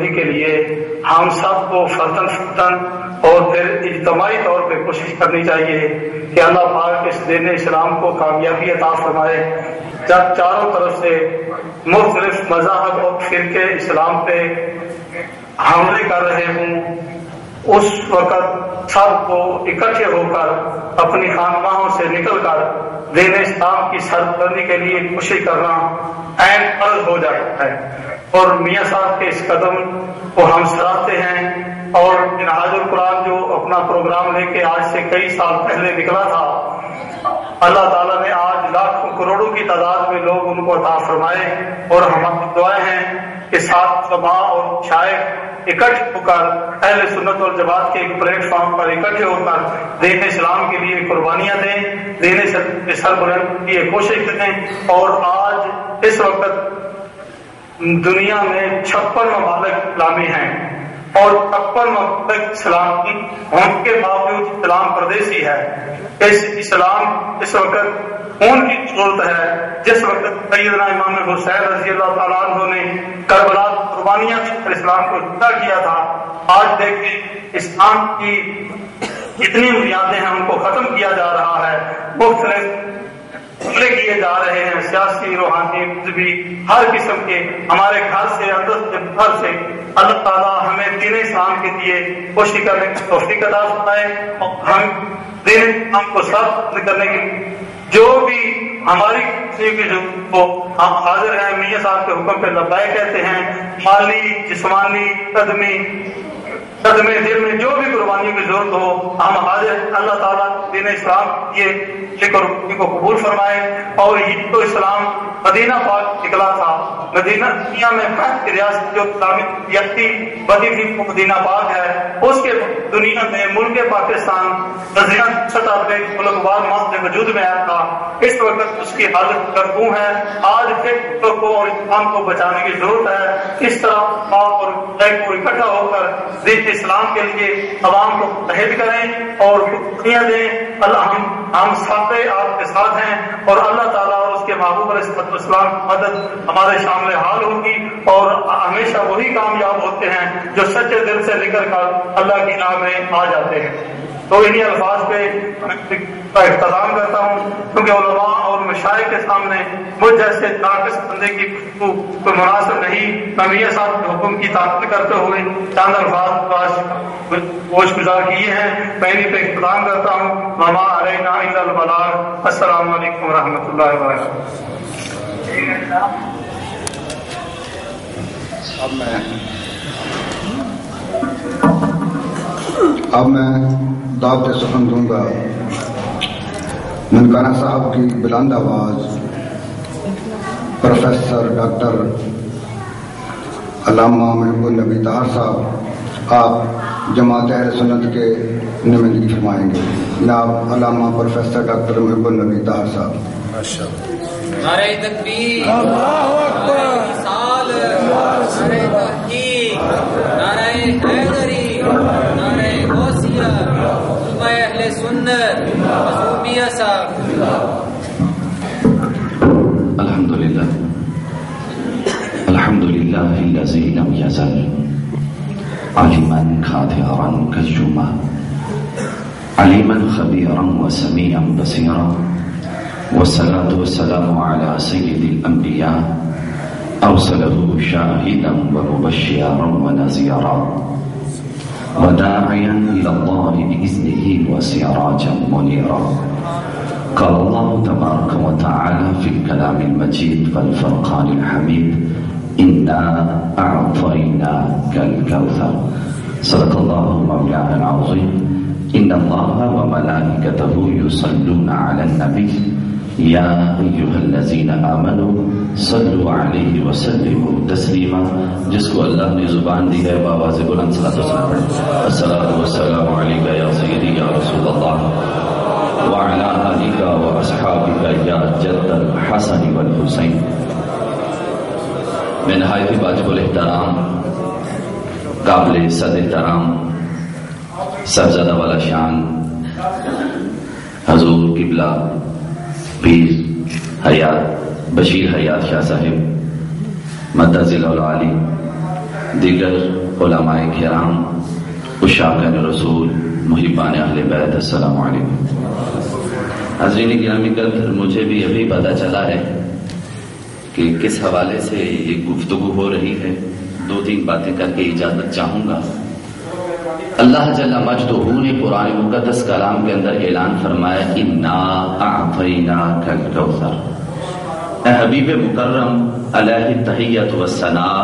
کے لیے ہم سب کو فرداً اور پھر اجتماعی طور پہ کوشش کرنی چاہیے کہ اللہ پاک اس دین اسلام کو کامیابی عطا فرمائے۔ جب چاروں طرف سے مختلف مذاہب اور فرقے اسلام پہ حملے کر رہے ہوں، اس وقت سب کو اکٹھے ہو کر اپنی خانقاہوں سے نکل کر دین اسلام کی سربلندی کے لیے کوشش کرنا عین فرض ہو جاتا ہے۔ اور میاں صاحب کے اس قدم کو ہم سراہتے ہیں، اور منہاج القرآن جو اپنا پروگرام لے کے آج سے کئی سال پہلے نکلا تھا، اللہ تعالیٰ نے آج لاکھوں کروڑوں کی تعداد میں لوگ ان کو عطا فرمائے، اور ہماری دعائیں ہیں کہ ساتھ علماء اور شائخ اکٹھے ہو کر اہل سنت والجماعت کے ایک پلیٹ فارم پر اکٹھے ہو کر دین اسلام کے لیے قربانیاں دیں، دین سربلند کی کوشش کریں۔ اور آج اس وقت دنیا میں 56 ممالک اسلامی ہیں، اور 56 ممالک اسلام کی ہونے کے باوجود اسلام پردیسی ہے۔ اس اسلام اس وقت خون کی ضرورت ہے۔ جس وقت سیدنا امام حسین رضی اللہ تعالیٰ عنہ نے کربلا قربانیاں پر اسلام کو زندہ کیا تھا، آج دیکھیں اسلام کی جتنی بنیادیں ہیں ان کو ختم کیا جا رہا ہے، مختلف حملے کیے جا رہے ہیں، سیاسی، روحانی، مذہبی، ہر قسم کے، ہمارے گھر سے، اندر سے، باہر سے۔ اللہ تعالیٰ ہمیں دین اسلام کے لیے کوشش کرنے کی توفیق عطا فرمائے، اور ہم دین اسلام کو ثابت کرنے کی جو بھی ہماری کسی کی ضرورت ہو ہم حاضر ہیں۔ میاں صاحب کے حکم پہ لبیک کہتے ہیں، مالی، جسمانی، قدمے دل میں جو بھی قربانیوں کی ضرورت ہو ہم حاضر۔ اللہ تعالیٰ دین اسلام یہ قربانی کو قبول فرمائے۔ اور یہ تو اسلام مدینہ پاک نکلا تھا، مدینہ دنیا میں پہلی ریاست جو اسلامی یکتی بدی تھی وہ مدینہ پاک ہے۔ اس کے دنیا میں ملک پاکستان نظریہ سطح پہ ملک وار معاشرے وجود میں آیا تھا، اس وقت اس کی حالت کردوں ہے۔ آج پھر کو اور اسلام کو بچانے کی ضرورت ہے۔ اس طرح باپ اور کو اکٹھا ہو کر دین اسلام کے لیے عوام کو متحد کریں اور قربانیاں دیں۔ ہم سب آپ کے ساتھ ہیں، اور اللہ تعالیٰ اور اس کے محبوب علیہ السلام کی مدد ہمارے شامل حال ہوگی، اور ہمیشہ وہی کامیاب ہوتے ہیں جو سچے دل سے نکل کر اللہ کی راہ میں آ جاتے ہیں۔ تو انہی الفاظ پہ کا اختتام کرتا ہوں، کیونکہ علماء اور مشائخ کے سامنے مجھ جیسے ناقص بندے کی کوئی مناسب نہیں۔ میاں صاحب کے حکم کی تعمیل کرتے ہوئے چند الفاظ گوش گزار کیے ہیں، میں انہیں پہ اختتام کرتا ہوں۔ وما علینا الا البلاغ۔ السلام علیکم ورحمۃ اللہ وبرکاتہ۔ اب میں دعوت سخن دوں گا ننکانہ صاحب کی بلند آواز پروفیسر ڈاکٹر علامہ محب النبی طاہر صاحب، آپ جماعت اہل سنت کے نمائندگی فرمائیں گے۔ جناب علامہ پروفیسر ڈاکٹر محب النبی طاہر صاحب۔ نعرہ تکبیر، اللہ اکبر، نعرہ تحقیق، نعرہ حیدری، نعرہ غوثیہ، علماء اہل سنت، حضور میاں صاحب۔ الحمدللہ الذی لم یزل علیما خاطئا کالجمہ علیما خبیرا وسمیعا بصیرا، والصلاة والسلام على سید الانبیاء ارسله شاہدا ومبشرا ونذیرا وداعیا الى اللہ بإذنه وسراجا منیرا۔ قال اللہ تبارک وتعالى في الكلام المجيد والفرقان الحميد إنا أعطيناك الكوثر۔ صدق الله مولانا العظيم۔ إن الله وملائكته يصلون على النبي يا أيها الذين آمنوا صلوا عليه وسلموا تسليما۔ جس کو اللہ نے زبان دی ہے بآواز بلند صلاۃ والسلام پڑھیں۔ الصلاۃ والسلام علیک یا سیدی یا رسول اللہ وعلى آلك وأصحابك يا جد الحسن والحسین۔ میں نہایت واجب الاحترام، قابل صد احترام، صاحبزادہ والا شان حضور قبلہ پیر حیات بشیر حیات شاہ صاحب مدذل العالی دیگر علماء کرام، عشاقان رسول، محبان اہل بیت، السلام علیکم۔ حاضرین گرامی قدر، مجھے بھی ابھی پتہ چلا ہے کہ کس حوالے سے یہ گفتگو ہو رہی ہے۔ 2-3 باتیں کر کے اجازت چاہوں گا۔ اللہ جل مجدہ نے قرآن مقدس کلام کے اندر اعلان فرمایا، انا اعطیناک الکوثر۔ اے حبیب مکرم علیہ التحیۃ والثناء،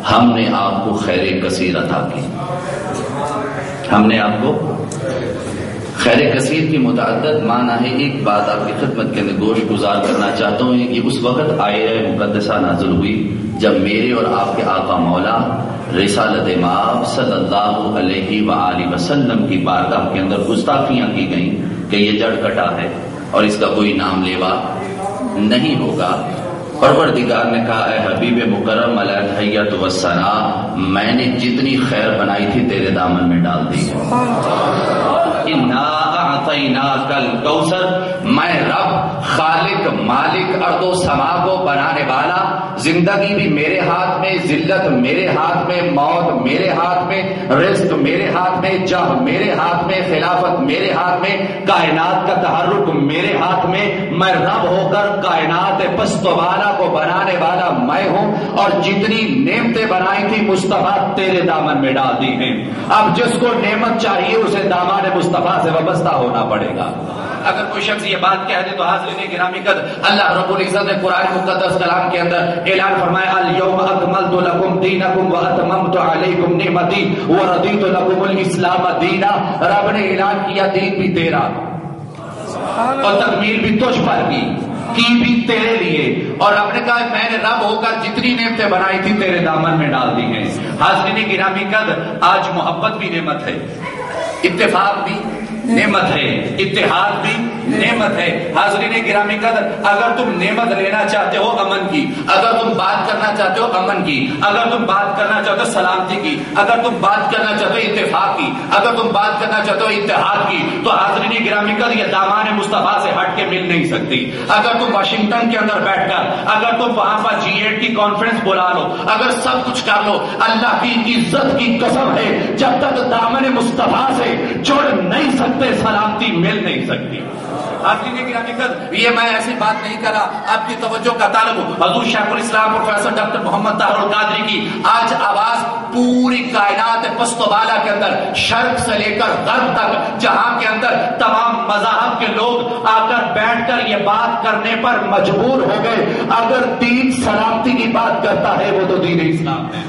ہم نے آپ کو خیر کثیر عطا کی۔ ہم نے آپ کو خیر کثیر کی متعدد معنی ہے۔ ایک بات آپ کی خدمت کے اندر گوش گزار کرنا چاہتا ہوں کہ اس وقت آیہ مقدسہ نازل ہوئی جب میرے اور آپ کے آقا مولا رسالت مآب صلی اللہ علیہ وآلہ وسلم کی بارگاہ کے اندر گستاخیاں کی گئیں کہ یہ جڑ کٹا ہے اور اس کا کوئی نام لیوا نہیں ہوگا۔ پروردگار نے کہا، اے حبیب مکرم علیہ التحیۃ والثناء، میں نے جتنی خیر بنائی تھی تیرے دامن میں ڈال دی ہے۔ انا اعطیناک الکوثر، میں رب خالق مالک ارض و سما کو بنانے والا، زندگی بھی میرے ہاتھ میں، ذلت میرے ہاتھ میں، موت میرے ہاتھ میں، رزق میرے ہاتھ میں، جہ میرے ہاتھ میں، خلافت میرے ہاتھ میں، کائنات کا تحرک میرے ہاتھ میں۔ میں رب ہو کر کائنات پست والا کو بنانے والا میں ہوں، اور جتنی نعمتیں بنائی تھی مصطفیٰ تیرے دامن میں ڈال دی ہیں۔ اب جس کو نعمت چاہیے اسے دامان مصطفیٰ سے وابستہ ہونا پڑے گا۔ اگر کوئی شخص یہ بات کہہ دے تو حاضرین گرامی قدر، اللہ رب العزت نے قرآن مقدس کلام کے اندر اعلان فرمایا، الیوم اکملت لکم دینکم واتممت علیکم نعمتی ورضیت لکم الاسلام دینا۔ رب نے اعلان کیا دین بھی تیرا اور تکمیل بھی تجھ پر کی بھی تیرے لیے، اور رب نے کہا میں نے رب ہو کر جتنی نعمتیں بنائی تھی تیرے دامن میں ڈال دی ہیں۔ حاضرین گرامی قدر، آج محبت بھی نعمت ہے، اتفاق بھی نعمت ہے، اتحاد بھی نعمت ہے۔ حاضرین گرامی قدر، اگر تم نعمت لینا چاہتے ہو امن کی، اگر تم بات کرنا چاہتے ہو امن کی، اگر تم بات کرنا چاہتے ہو سلامتی کی، اگر تم بات کرنا چاہتے ہو اتفاق کی، اگر تم بات کرنا چاہتے ہو اتحاد کی، تو حاضرین گرامی قدر یہ دامان مصطفیٰ سے ہٹ کے مل نہیں سکتی۔ اگر تم واشنگٹن کے اندر بیٹھ کر، اگر تم وہاں پر G8 کی کانفرنس بلا لو، اگر سب کچھ کر لو، اللہ کی عزت کی قسم ہے جب تک دامن مصطفیٰ سے جڑ نہیں سکتے سلامتی مل نہیں سکتی۔ حاضرین گرامی قدر، یہ میں ایسی بات نہیں کر رہا، آپ کی توجہ کا طالب ہوں۔ حضور شیخ الاسلام پروفیسر ڈاکٹر محمد طاہر القادری کی آج آواز پوری کائنات پست و بالا کے اندر، شرق سے لے کر غرب تک، جہاں کے اندر تمام مذاہب کے لوگ آ کر بیٹھ کر یہ بات کرنے پر مجبور ہو گئے، اگر دین سلامتی کی بات کرتا ہے وہ تو دین اسلام ہے۔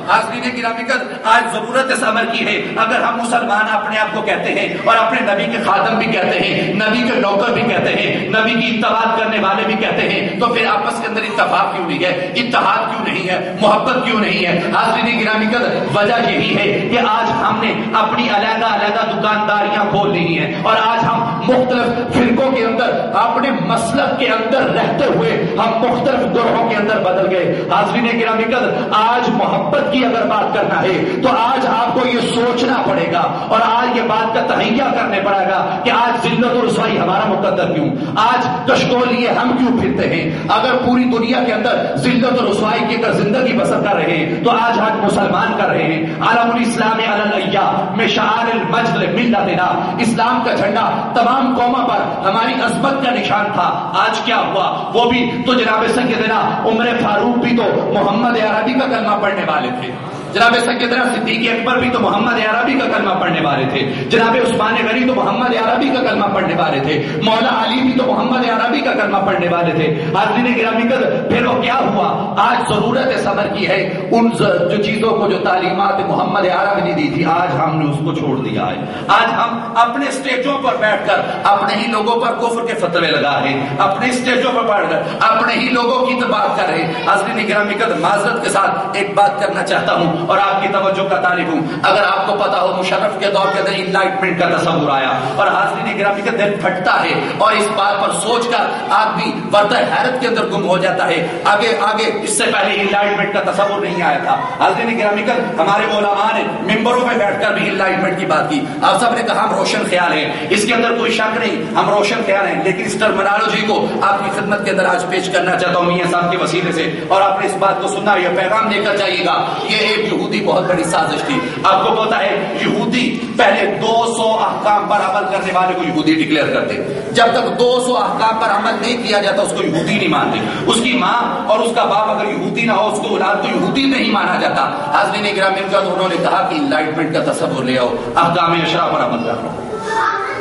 حاضرین گرامی قدر، آج ضرورت اس امر کی ہے، اگر ہم مسلمان اپنے آپ کو کہتے ہیں اور اپنے نبی کے خادم بھی کہتے ہیں، نبی کے نوکر بھی کہتے ہیں، نبی کی اتباع کرنے والے بھی کہتے ہیں، تو پھر آپس کے اندر اتفاق کیوں نہیں ہے، اتحاد کیوں نہیں ہے، محبت کیوں نہیں ہے؟ حاضرین گرامی قدر، وجہ یہی ہے کہ آج ہم نے اپنی علیحدہ علیحدہ دکانداریاں کھول لی ہیں، اور آج ہم مختلف فرقوں کے اندر اپنے مسلک کے اندر رہتے ہوئے ہم مختلف گروہوں کے اندر بدل گئے۔ حاضرین گرامی قدر، آج محبت کی اگر بات کرنا ہے تو آج آپ کو یہ سوچنا پڑے گا اور آج یہ بات کا تہیہ کرنے پڑے گا کہ آج ذلت و رسوائی ہمارا مقدر کیوں، آج کشکول لیے ہم کیوں پھرتے ہیں؟ اگر پوری دنیا کے اندر ذلت و رسوائی کی اگر زندگی بسر کر رہے ہیں تو آج مسلمان کر رہے ہیں۔ علم الاسلام علی الایام میں شعار المجد ملتنا، اسلام کا جھنڈا تمام قوموں پر ہماری عظمت کا نشان تھا۔ آج کیا ہوا؟ وہ بھی تو جناب سیدنا عمر فاروق بھی تو محمد عربی کا کلمہ پڑھنے والے تھے، جناب سیدنا صدیق اکبر بھی تو محمد عربی کا کلمہ پڑھنے والے تھے، جناب عثمان غنی تو محمد عربی کا کلمہ پڑھنے والے تھے، مولا علی بھی تو محمد عربی کا کلمہ پڑھنے والے تھے۔ حاضرین گرامی قدر، پھر وہ کیا ہوا؟ آج ضرورت صبر کی ہے، ان جو چیزوں کو جو تعلیمات محمد عربی نے دی تھی آج ہم نے اس کو چھوڑ دیا ہے۔ آج ہم اپنے اسٹیجوں پر بیٹھ کر اپنے ہی لوگوں پر کفر کے فتوے لگا رہے ہیں، اپنے اسٹیجوں پر بیٹھ کر اپنے ہی لوگوں کی بات کر رہے ہیں۔ حاضرین گرامی قدر، معذرت کے ساتھ ایک بات کرنا چاہتا ہوں اور آپ کی توجہ کا طالب ہوں۔ اگر آپ کو پتا ہو مشرف کے دور کے اندر انلائٹمنٹ کا تصور آیا اور حاضرین گرامی کا دل پھٹتا ہے اور اس بات پر سوچ کر آدمی وردہ حیرت کے اندر گم ہو جاتا ہے۔ آگے اس سے پہلے انلائٹمنٹ کا تصور نہیں آیا تھا۔ حاضرین گرامی کا ہمارے علماء نے ممبروں میں بیٹھ کر بھی انلائٹمنٹ کی بات کی۔ آپ سب نے کہا ہم روشن خیال ہیں، اس کے اندر کوئی شک نہیں، ہم روشن خیال ہیں، لیکن اس ٹرمینالوجی کو آپ کی خدمت کے اندر آج پیش کرنا چاہتا ہوں میاں صاحب کے وسیلے سے، اور آپ نے اس بات کو سننا، یہ پیغام لے کر جائیے گا۔ یہ ایک یہودی بہت بڑی سازش تھی. آپ کو پتا ہے یہودی پہلے 200 احکام پر عمل کرنے والے کو یہودی ڈکلیئر کرتے. جب تک 200 احکام پر عمل نہیں کیا جاتا اس کو یہودی نہیں مانتے. اس کی ماں اور اس کا باپ اگر یہودی نہ ہو اس کو اولاد کو یہودی نہیں مانا جاتا. حاضرین گرامی کا انہوں نے کہا کہ انلائٹمنٹ کا تصور لے آؤ, احکام اشرا پر عمل کرو.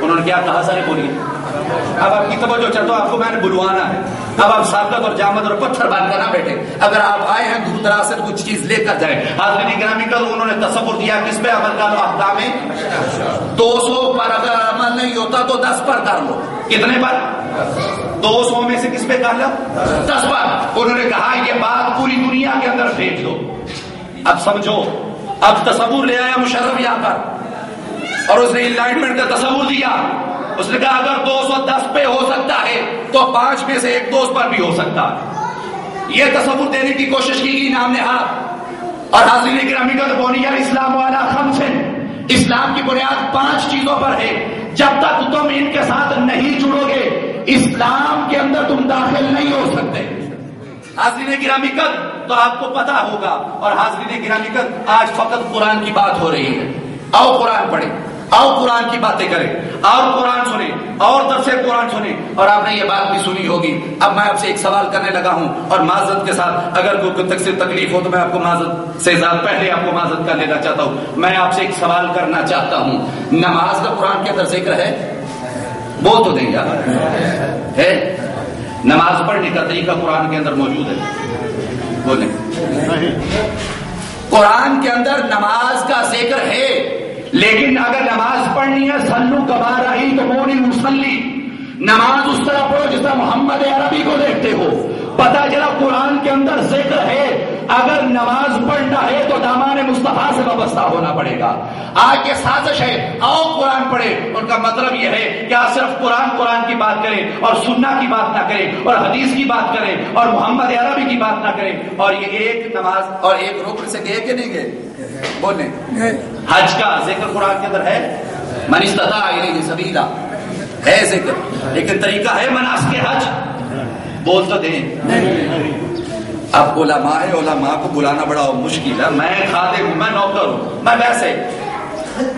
انہوں نے کیا کہا سارے بولیے. اب آپ کی توجہ چاہتا ہوں, آپ کو میں نے بلوانا ہے. اب آپ ساکت اور جامد اور پتھر باندھ کر نہ بیٹھے. اگر آپ آئے ہیں دور دراز سے کچھ چیز لے کر جائیں. حاضرین گرامی کا انہوں نے تصور دیا کس پہ عمل کرو, احکام 200 پر اگر عمل نہیں ہوتا تو 10 پر کر لو. کتنے پر؟ 200 میں سے کس پہ کر لو؟ 10 پر. انہوں نے کہا یہ بات پوری دنیا کے اندر بھیج دو. اب سمجھو, اب تصور لے آیا مشرف یہاں پر اور اس نے انلائٹمنٹ کا تصور دیا. اس نے کہا اگر 210 پہ ہو سکتا ہے تو 5 میں سے ایک 2 پر بھی ہو سکتا ہے. یہ تصور دینے کی کوشش کی گئی نام نہاد. اور حاضرین گرامی کا بنیاد الاسلام والا خمس ہے. اسلام کی بنیاد 5 چیزوں پر ہے. جب تک تم ان کے ساتھ نہیں جڑو گے اسلام کے اندر تم داخل نہیں ہو سکتے. حاضرین گرامی قدر, تو آپ کو پتا ہوگا. اور حاضرین گرامی قدر, آج فقط قرآن کی بات ہو رہی ہے. آؤ قرآن پڑھیں, آؤ قرآن کی باتیں کریں, اور قرآن سنیں, اور درس قرآن سنیں. اور آپ نے یہ بات بھی سنی ہوگی. اب میں آپ سے ایک سوال کرنے لگا ہوں اور معذرت کے ساتھ اگر کوئی تکلیف ہو تو میں آپ کو معذرت سے زیادہ پہلے آپ کو معذرت کر لینا چاہتا ہوں. میں آپ سے ایک سوال کرنا چاہتا ہوں, نماز کا قرآن کے اندر ذکر ہے؟ بول تو دیں گے ہے. نماز پڑھنے کا طریقہ قرآن کے اندر موجود ہے؟ بولیں. قرآن کے اندر نماز کا ذکر ہے, لیکن اگر نماز پڑھنی ہے سلو کما رہی تو مونی مسلی, نماز اس طرح پڑھو جس طرح محمد عربی کو دیکھتے ہو. پتہ چلا قرآن کے اندر ذکر ہے, اگر نماز پڑھنا ہے تو دامان مصطفیٰ سے وابستہ ہونا پڑے گا. آج یہ سازش ہے, آؤ قرآن پڑھے. ان کا مطلب یہ ہے کہ آپ صرف قرآن کی بات کریں اور سننا کی بات نہ کریں اور حدیث کی بات کریں اور محمد عربی کی بات نہ کریں. اور یہ ایک نماز اور ایک رکن سے گئے کہ نہیں گئے؟ بولیں. حج کا ذکر قرآن کے اندر ہے, من استطاع الیہ سبیلا ہے ذکر, لیکن طریقہ ہے مناسک حج. بول تو دیں. اب علماء ہے, علماء کو بلانا بڑا مشکل ہے. میں خادم ہوں, میں نوکر ہوں, میں ویسے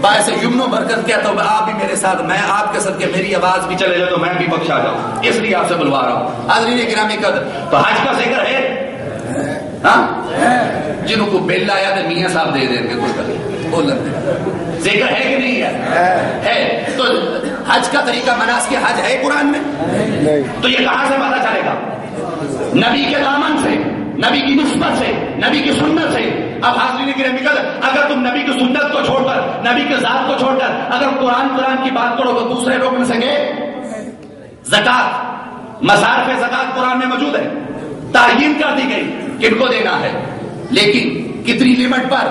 باعث یمن و برکت کہتا ہوں. آپ بھی میرے ساتھ, میں آپ کے صدقے میری آواز بھی چلے جائے تو میں بھی بخشا جاؤں, اس لیے آپ سے بلوا رہا ہوں. حاضرین گرامی قدر, تو حج کا ذکر ہے, ہاں جنہوں کو بل آیا تو میاں صاحب دے دیں گے کوئی بول ذکر ہے کہ نہیں ہے؟ تو حج کا طریقہ مناسک حج ہے قرآن میں؟ تو یہ کہاں سے پتا چلے گا؟ نبی کے دامن سے, نبی کی نسبت سے, نبی کی سنت سے. اب حاضرین گرامی قدر, اگر تم نبی کی سنت کو چھوڑ کر, نبی کے ذات کو چھوڑ کر اگر قرآن کی بات کرو تو دوسرے رکن سے گئے. زکات, مصارف زکات قرآن میں موجود ہے, تعین کر دی گئی کن کو دینا ہے, لیکن کتنی لمٹ پر,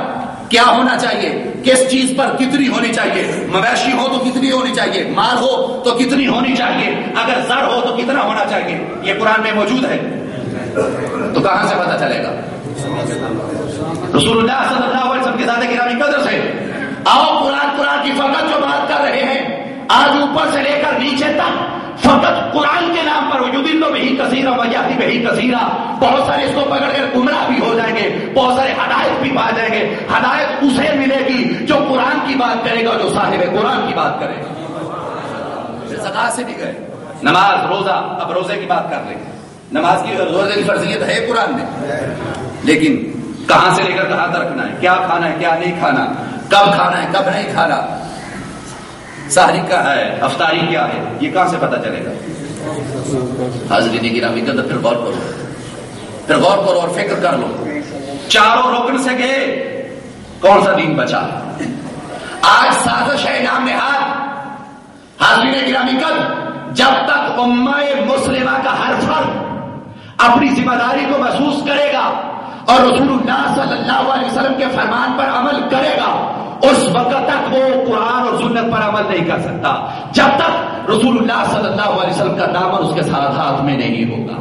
کیا ہونا چاہیے, کس چیز پر کتنی ہونی چاہیے. مویشی ہو تو کتنی ہونی چاہیے, مال ہو تو کتنی ہونی چاہیے, اگر زر ہو تو کتنا ہونا چاہیے. یہ قرآن میں موجود ہے. تو کہاں سے پتا چلے گا؟ رسول اللہ صلی اللہ علیہ وسلم کی ذات گرامی قدر سے. آؤ قرآن کی فقط جو بات کر رہے ہیں آج اوپر سے لے کر نیچے تک فقط قرآن کے نام پر یضل بہ کثیرا ویہدی بہ کثیرا. بہت سارے اس کو پکڑ کر گمراہ بھی ہو جائیں گے, بہت سارے ہدایت بھی پا جائیں گے. ہدایت اسے ملے گی جو قرآن کی بات کرے گا, جو صاحب قرآن کی بات کرے گا. زکات سے بھی گئے, نماز, روزہ. اب روزے کی بات کر لیں. نماز کی, روزے کی فرضیت ہے قرآن میں, لیکن کہاں سے لے کر کہاں تک رکھنا ہے, کیا کھانا ہے کیا نہیں کھانا, کب کھانا ہے کب نہیں کھانا, سحری کیا ہے, افطاری کیا ہے, یہ کہاں سے پتا چلے گا؟ حاضرین گرامی قدر, پھر غور کرو اور فکر کر لو. چاروں رکن سے گئے, کون سا دین بچا؟ آج سازش ہے نام نہاد. حاضرین گرامی قدر, جب تک امہ مسلمہ کا ہر فرد اپنی ذمہ داری کو محسوس کرے گا اور رسول اللہ صلی اللہ علیہ وسلم کے فرمان پر عمل کرے گا, اس وقت تک وہ قرآن اور سنت پر عمل نہیں کر سکتا, جب تک رسول اللہ صلی اللہ علیہ وسلم کا دامن اس کے ساتھ ہاتھ میں نہیں ہوگا.